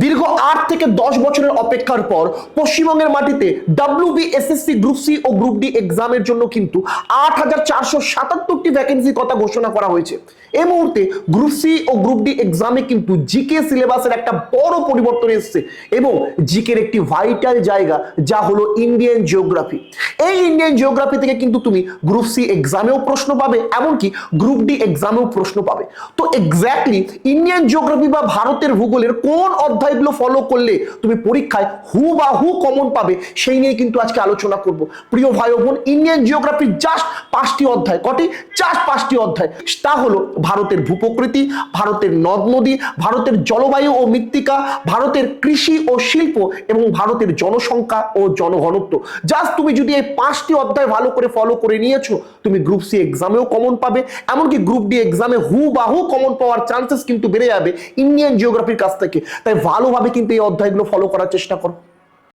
দীর্ঘ 8 থেকে 10 বছরের অপেক্ষার পর পশ্চিমবঙ্গের মাটিতে WBSSC গ্রুপ সি ও গ্রুপ ডি এক্সামের জন্য কিন্তু 8,477টি ভ্যাকেন্সির কথা ঘোষণা করা হয়েছে। এই মুহূর্তে গ্রুপ সি ও গ্রুপ ডি এক্সামে কিন্তু জিকে সিলেবাসের একটা বড় পরিবর্তন এসেছে এবং জিকের একটি ভাইটাল জায়গা যা হলো ইন্ডিয়ান জিওগ্রাফি। এই ইন্ডিয়ান জিওগ্রাফি থেকে কিন্তু তুমি গ্রুপ সি এক্সামেও প্রশ্ন পাবে, এমনকি গ্রুপ ডি এক্সামেও প্রশ্ন পাবে। তো এক্স্যাক্টলি ইন্ডিয়ান জিওগ্রাফি বা ভারতের ভূগোলের কোন অধ্যায়গুলো ফলো করলে তুমি পরীক্ষায় হুবাহু কমন পাবে সেই নিয়ে কিন্তু আজকে আলোচনা করব। প্রিয় ভাই বোন, ইন্ডিয়ান জিওগ্রাফির জাস্ট 5টি অধ্যায়, কটি? জাস্ট 5টি অধ্যায়। তা হলো ভারতের ভূপ্রকৃতি, ভারতের নদ নদী, ভারতের জলবায়ু ও মৃত্তিকা, ভারতের কৃষি ও শিল্প এবং ভারতের জনসংখ্যা ও জনঘনত্ব। জাস্ট তুমি যদি এই 5টি অধ্যায় ভালো করে ফলো করে নিয়েছো, তুমি গ্রুপ সি এক্সামেও কমন পাবে, এমনকি গ্রুপ ডি এক্সামে হুবাহু কমন পাওয়ার চান্সেস কিন্তু বেড়ে যাবে ইন্ডিয়ান জিওগ্রাফির কাছ থেকে। তাই ভালোভাবে কিন্তু এই অধ্যায়গুলো ফলো করার চেষ্টা করো।